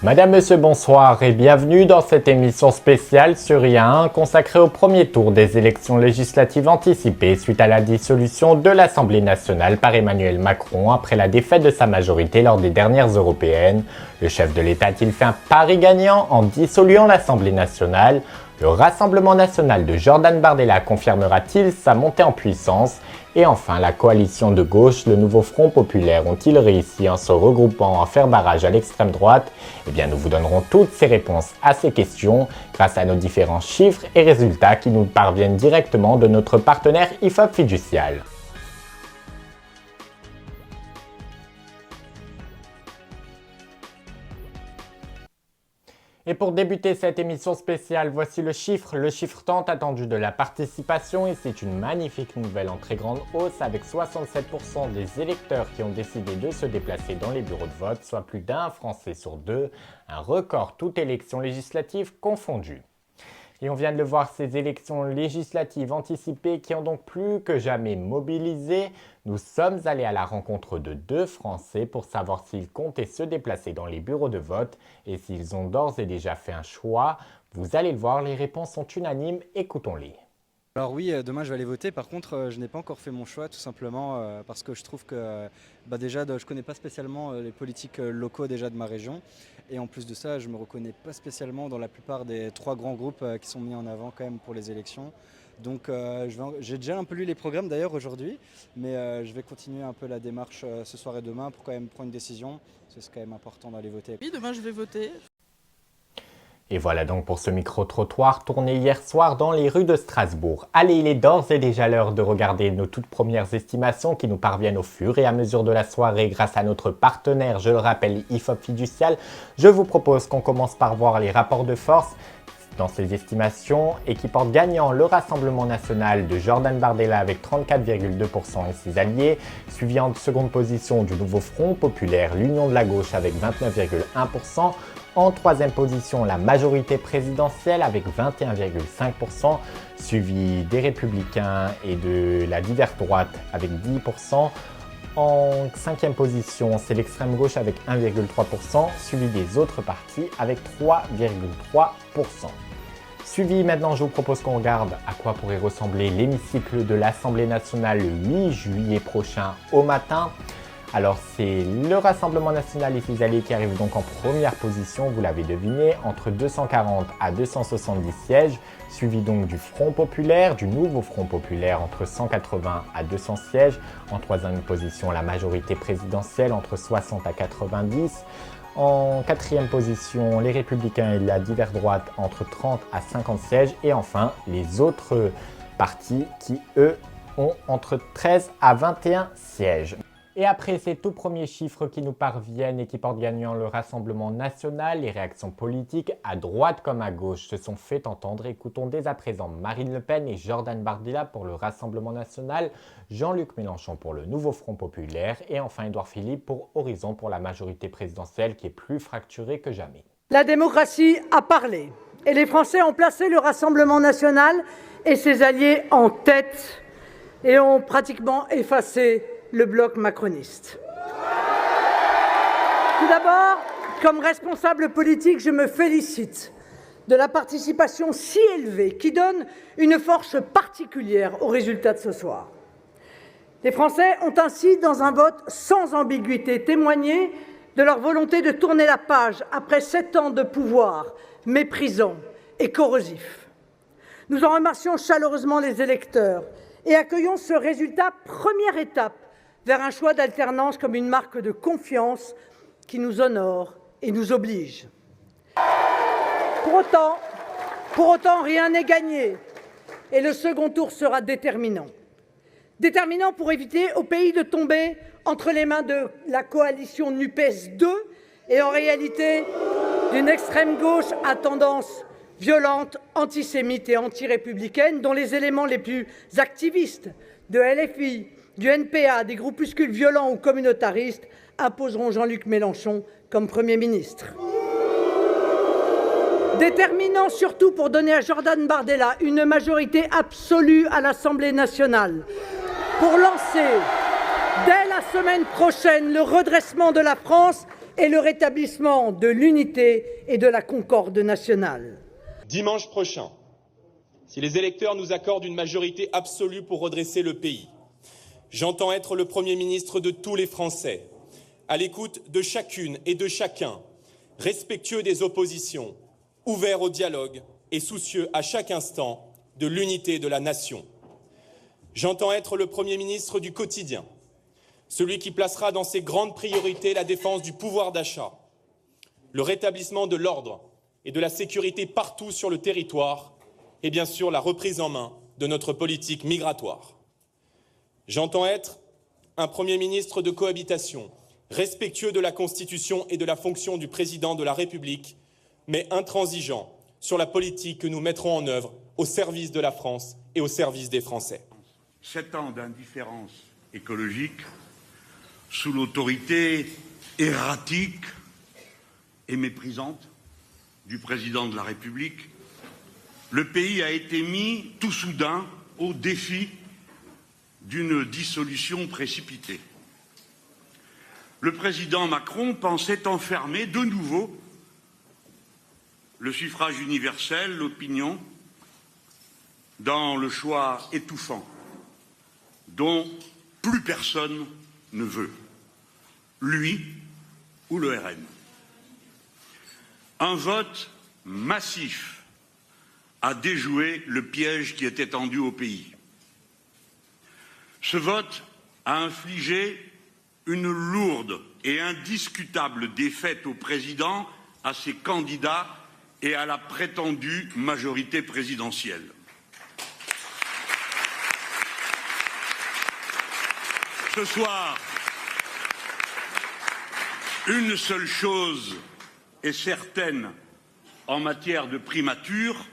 Madame, Monsieur, bonsoir et bienvenue dans cette émission spéciale sur IA1 consacrée au premier tour des élections législatives anticipées suite à la dissolution de l'Assemblée nationale par Emmanuel Macron après la défaite de sa majorité lors des dernières européennes. Le chef de l'État a-t-il fait un pari gagnant en dissoluant l'Assemblée nationale? Le Rassemblement national de Jordan Bardella confirmera-t-il sa montée en puissance? Et enfin, la coalition de gauche, le nouveau Front populaire, ont-ils réussi en se regroupant à faire barrage à l'extrême droite? Eh bien, nous vous donnerons toutes ces réponses à ces questions grâce à nos différents chiffres et résultats qui nous parviennent directement de notre partenaire IFOP Fiducial. Et pour débuter cette émission spéciale, voici le chiffre tant attendu de la participation, et c'est une magnifique nouvelle en très grande hausse avec 67% des électeurs qui ont décidé de se déplacer dans les bureaux de vote, soit plus d'un Français sur deux, un record toute élection législative confondue. Et on vient de le voir, ces élections législatives anticipées qui ont donc plus que jamais mobilisé. Nous sommes allés à la rencontre de deux Français pour savoir s'ils comptaient se déplacer dans les bureaux de vote et s'ils ont d'ores et déjà fait un choix. Vous allez le voir, les réponses sont unanimes, écoutons-les. Alors oui, demain je vais aller voter. Par contre, je n'ai pas encore fait mon choix, tout simplement parce que je trouve que déjà, je ne connais pas spécialement les politiques locaux déjà de ma région. Et en plus de ça, je ne me reconnais pas spécialement dans la plupart des trois grands groupes qui sont mis en avant quand même pour les élections. Donc j'ai déjà un peu lu les programmes d'ailleurs aujourd'hui, mais je vais continuer un peu la démarche ce soir et demain pour quand même prendre une décision. C'est quand même important d'aller voter. Oui, demain je vais voter. Et voilà donc pour ce micro-trottoir tourné hier soir dans les rues de Strasbourg. Allez, il est d'ores et déjà l'heure de regarder nos toutes premières estimations qui nous parviennent au fur et à mesure de la soirée grâce à notre partenaire, je le rappelle, IFOP Fiducial. Je vous propose qu'on commence par voir les rapports de force dans ces estimations et qui portent gagnant le Rassemblement national de Jordan Bardella avec 34,2% et ses alliés, suivi en seconde position du nouveau Front populaire, l'Union de la gauche avec 29,1%. En troisième position, la majorité présidentielle avec 21,5%, suivi des Républicains et de la diverse droite avec 10%. En cinquième position, c'est l'extrême gauche avec 1,3%, suivi des autres partis avec 3,3%. Suivi maintenant, je vous propose qu'on regarde à quoi pourrait ressembler l'hémicycle de l'Assemblée nationale le 8 juillet prochain au matin. Alors c'est le Rassemblement national et ses alliés qui arrivent donc en première position, vous l'avez deviné, entre 240 à 270 sièges, suivi donc du Front populaire, du nouveau Front populaire entre 180 à 200 sièges. En troisième position, la majorité présidentielle entre 60 à 90. En quatrième position, les Républicains et la diverse droite entre 30 à 50 sièges. Et enfin, les autres partis qui, eux, ont entre 13 à 21 sièges. Et après ces tout premiers chiffres qui nous parviennent et qui portent gagnant le Rassemblement national, les réactions politiques à droite comme à gauche se sont fait entendre. Écoutons dès à présent Marine Le Pen et Jordan Bardella pour le Rassemblement national, Jean-Luc Mélenchon pour le nouveau Front populaire et enfin Édouard Philippe pour Horizon pour la majorité présidentielle qui est plus fracturée que jamais. La démocratie a parlé et les Français ont placé le Rassemblement national et ses alliés en tête et ont pratiquement effacé le bloc macroniste. Tout d'abord, comme responsable politique, je me félicite de la participation si élevée qui donne une force particulière aux résultats de ce soir. Les Français ont ainsi, dans un vote sans ambiguïté, témoigné de leur volonté de tourner la page après 7 ans de pouvoir méprisant et corrosif. Nous en remercions chaleureusement les électeurs et accueillons ce résultat, première étape vers un choix d'alternance comme une marque de confiance qui nous honore et nous oblige. Pour autant, rien n'est gagné et le second tour sera déterminant. Déterminant pour éviter au pays de tomber entre les mains de la coalition NUPES 2 et en réalité d'une extrême gauche à tendance violente, antisémite et anti-républicaine dont les éléments les plus activistes de LFI, du NPA, des groupuscules violents ou communautaristes imposeront Jean-Luc Mélenchon comme Premier ministre. Déterminant surtout pour donner à Jordan Bardella une majorité absolue à l'Assemblée nationale, pour lancer dès la semaine prochaine le redressement de la France et le rétablissement de l'unité et de la concorde nationale. Dimanche prochain, si les électeurs nous accordent une majorité absolue pour redresser le pays, j'entends être le Premier ministre de tous les Français, à l'écoute de chacune et de chacun, respectueux des oppositions, ouvert au dialogue et soucieux à chaque instant de l'unité de la nation. J'entends être le Premier ministre du quotidien, celui qui placera dans ses grandes priorités la défense du pouvoir d'achat, le rétablissement de l'ordre et de la sécurité partout sur le territoire et bien sûr la reprise en main de notre politique migratoire. J'entends être un Premier ministre de cohabitation, respectueux de la Constitution et de la fonction du Président de la République, mais intransigeant sur la politique que nous mettrons en œuvre au service de la France et au service des Français. 7 ans d'indifférence écologique sous l'autorité erratique et méprisante du Président de la République, le pays a été mis tout soudain au défi d'une dissolution précipitée. Le président Macron pensait enfermer de nouveau le suffrage universel, l'opinion, dans le choix étouffant dont plus personne ne veut, lui ou le RN. Un vote massif a déjoué le piège qui était tendu au pays. Ce vote a infligé une lourde et indiscutable défaite au président, à ses candidats et à la prétendue majorité présidentielle. Ce soir, une seule chose est certaine en matière de primature,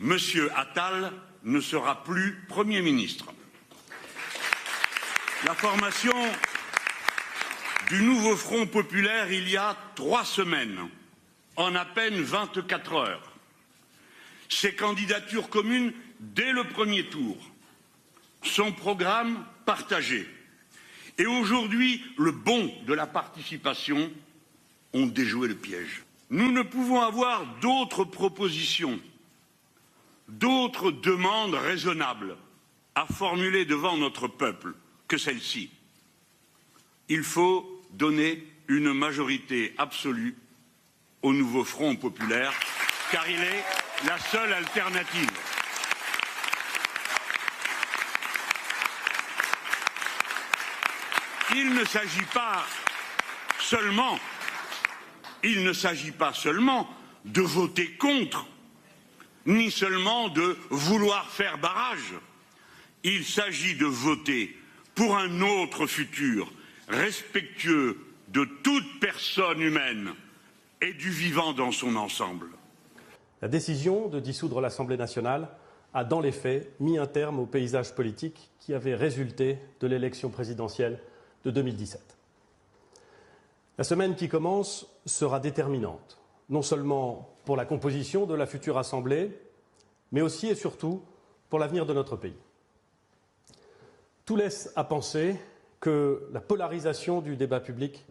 M. Attal ne sera plus Premier ministre. La formation du nouveau Front populaire il y a 3 semaines, en à peine 24 heures. Ses candidatures communes dès le premier tour, son programme partagé et aujourd'hui le bon de la participation ont déjoué le piège. Nous ne pouvons avoir d'autres propositions, d'autres demandes raisonnables à formuler devant notre peuple que celle-ci. Il faut donner une majorité absolue au nouveau Front populaire, car il est la seule alternative. Il ne s'agit pas seulement de voter contre, ni seulement de vouloir faire barrage. Il s'agit de voter pour un autre futur, respectueux de toute personne humaine et du vivant dans son ensemble. La décision de dissoudre l'Assemblée nationale a, dans les faits, mis un terme au paysage politique qui avait résulté de l'élection présidentielle de 2017. La semaine qui commence sera déterminante, non seulement pour la composition de la future Assemblée, mais aussi et surtout pour l'avenir de notre pays. Tout laisse à penser que la polarisation du débat public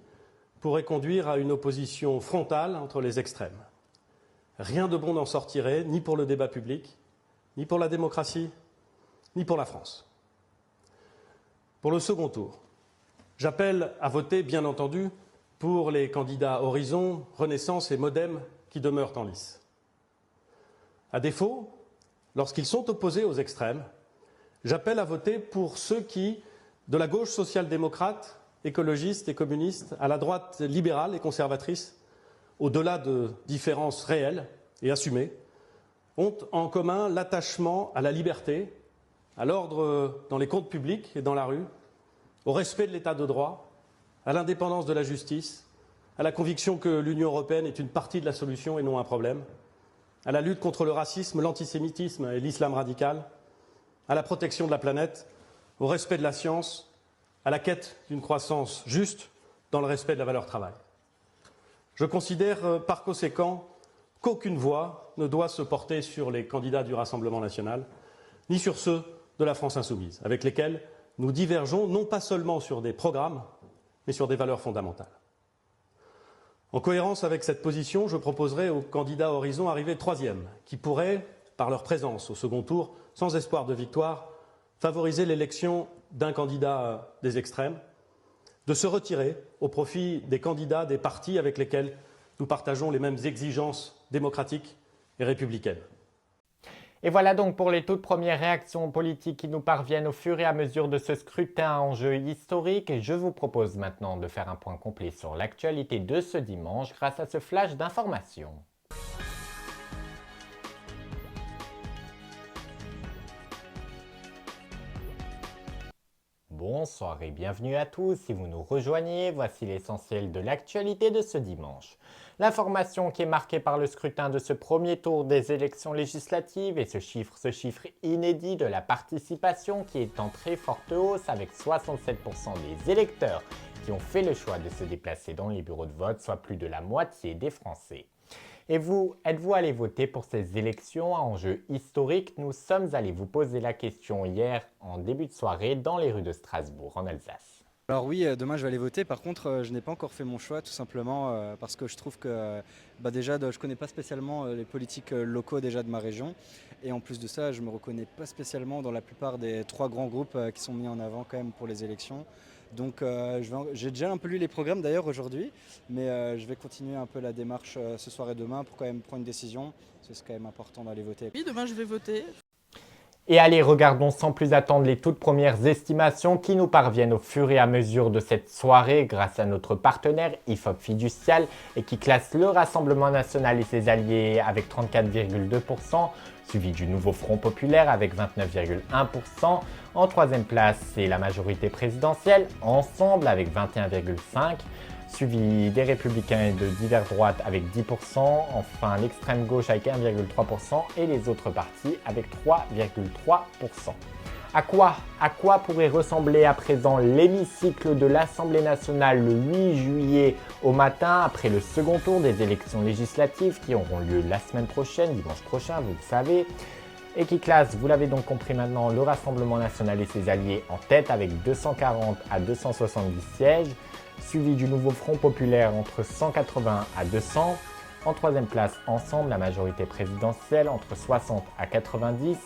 pourrait conduire à une opposition frontale entre les extrêmes. Rien de bon n'en sortirait, ni pour le débat public, ni pour la démocratie, ni pour la France. Pour le second tour, j'appelle à voter, bien entendu, pour les candidats Horizon, Renaissance et Modem qui demeurent en lice. À défaut, lorsqu'ils sont opposés aux extrêmes, j'appelle à voter pour ceux qui, de la gauche social-démocrate, écologiste et communiste, à la droite libérale et conservatrice, au-delà de différences réelles et assumées, ont en commun l'attachement à la liberté, à l'ordre dans les comptes publics et dans la rue, au respect de l'état de droit, à l'indépendance de la justice, à la conviction que l'Union européenne est une partie de la solution et non un problème, à la lutte contre le racisme, l'antisémitisme et l'islam radical, à la protection de la planète, au respect de la science, à la quête d'une croissance juste dans le respect de la valeur travail. Je considère par conséquent qu'aucune voix ne doit se porter sur les candidats du Rassemblement national, ni sur ceux de la France insoumise, avec lesquels nous divergeons non pas seulement sur des programmes, mais sur des valeurs fondamentales. En cohérence avec cette position, je proposerai aux candidats Horizon arrivés troisième, qui pourraient, par leur présence au second tour, sans espoir de victoire, favoriser l'élection d'un candidat des extrêmes, de se retirer au profit des candidats des partis avec lesquels nous partageons les mêmes exigences démocratiques et républicaines. Et voilà donc pour les toutes premières réactions politiques qui nous parviennent au fur et à mesure de ce scrutin à enjeu historique. Je vous propose maintenant de faire un point complet sur l'actualité de ce dimanche grâce à ce flash d'informations. Bonsoir et bienvenue à tous. Si vous nous rejoignez, voici l'essentiel de l'actualité de ce dimanche. L'information qui est marquée par le scrutin de ce premier tour des élections législatives et ce chiffre inédit de la participation qui est en très forte hausse avec 67% des électeurs qui ont fait le choix de se déplacer dans les bureaux de vote, soit plus de la moitié des Français. Et vous, êtes-vous allé voter pour ces élections à enjeu historique? Nous sommes allés vous poser la question hier en début de soirée dans les rues de Strasbourg, en Alsace. Alors oui, demain je vais aller voter. Par contre, je n'ai pas encore fait mon choix, tout simplement parce que je trouve que déjà, je ne connais pas spécialement les politiques locaux déjà de ma région. Et en plus de ça, je ne me reconnais pas spécialement dans la plupart des trois grands groupes qui sont mis en avant quand même pour les élections. Donc j'ai déjà un peu lu les programmes d'ailleurs aujourd'hui, mais je vais continuer un peu la démarche ce soir et demain pour quand même prendre une décision. C'est quand même important d'aller voter. Oui, demain je vais voter. Et allez, regardons sans plus attendre les toutes premières estimations qui nous parviennent au fur et à mesure de cette soirée grâce à notre partenaire IFOP Fiducial et qui classe le Rassemblement National et ses alliés avec 34,2%, suivi du Nouveau Front Populaire avec 29,1%. En troisième place, c'est la majorité présidentielle, Ensemble avec 21,5%. Suivi des Républicains et de divers droites avec 10%, enfin l'extrême gauche avec 1,3% et les autres partis avec 3,3%. À quoi pourrait ressembler à présent l'hémicycle de l'Assemblée nationale le 8 juillet au matin après le second tour des élections législatives qui auront lieu la semaine prochaine, dimanche prochain, vous le savez, et qui classe, vous l'avez donc compris maintenant, le Rassemblement national et ses alliés en tête avec 240 à 270 sièges, suivi du Nouveau Front Populaire entre 180 à 200. En troisième place, Ensemble, la majorité présidentielle entre 60 à 90.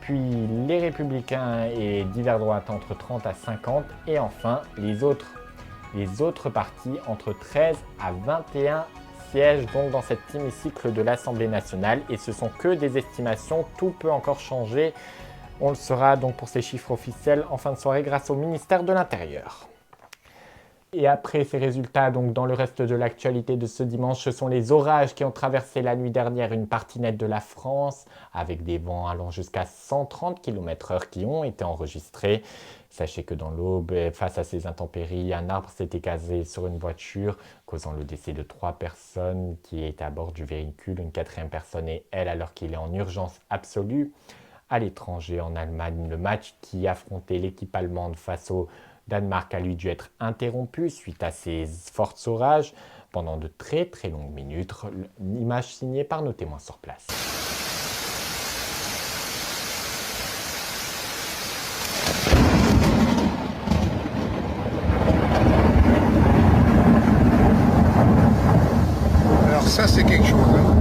Puis les Républicains et divers droites entre 30 à 50. Et enfin, les autres partis entre 13 à 21 sièges donc dans cet hémicycle de l'Assemblée nationale. Et ce sont que des estimations, tout peut encore changer. On le saura donc pour ces chiffres officiels en fin de soirée grâce au ministère de l'Intérieur. Et après ces résultats, donc dans le reste de l'actualité de ce dimanche, ce sont les orages qui ont traversé la nuit dernière une partie nette de la France, avec des vents allant jusqu'à 130 km/h qui ont été enregistrés. Sachez que dans l'Aube, face à ces intempéries, un arbre s'est écrasé sur une voiture, causant le décès de 3 personnes qui étaient à bord du véhicule. Une quatrième personne est elle, alors qu'il est en urgence absolue. À l'étranger, en Allemagne, le match qui affrontait l'équipe allemande face au Danemark a lui dû être interrompu suite à ces forts orages pendant de très longues minutes. Une image signée par nos témoins sur place. Alors ça c'est quelque chose. Hein.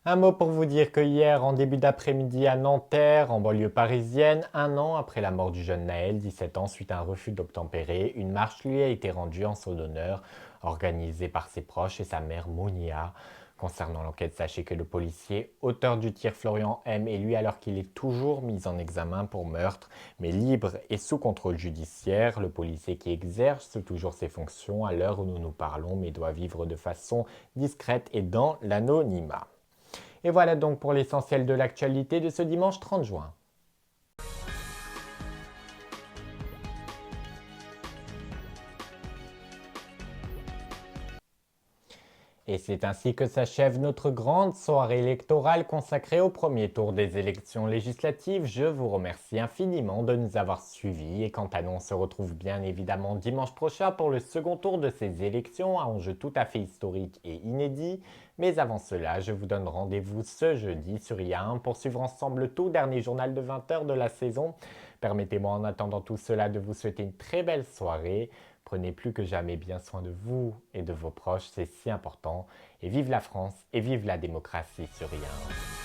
Un mot pour vous dire que hier, en début d'après-midi à Nanterre, en banlieue parisienne, 1 an après la mort du jeune Naël, 17 ans, suite à un refus d'obtempérer, une marche lui a été rendue en son honneur, organisée par ses proches et sa mère Monia. Concernant l'enquête, sachez que le policier, auteur du tir Florian M, est lui alors qu'il est toujours mis en examen pour meurtre, mais libre et sous contrôle judiciaire. Le policier qui exerce toujours ses fonctions à l'heure où nous nous parlons, mais doit vivre de façon discrète et dans l'anonymat. Et voilà donc pour l'essentiel de l'actualité de ce dimanche 30 juin. Et c'est ainsi que s'achève notre grande soirée électorale consacrée au premier tour des élections législatives. Je vous remercie infiniment de nous avoir suivis et quant à nous, on se retrouve bien évidemment dimanche prochain pour le second tour de ces élections, un enjeu tout à fait historique et inédit. Mais avant cela, je vous donne rendez-vous ce jeudi sur IA1 pour suivre ensemble le tout dernier journal de 20h de la saison. Permettez-moi en attendant tout cela de vous souhaiter une très belle soirée. Prenez plus que jamais bien soin de vous et de vos proches, c'est si important. Et vive la France et vive la démocratie sur IA1.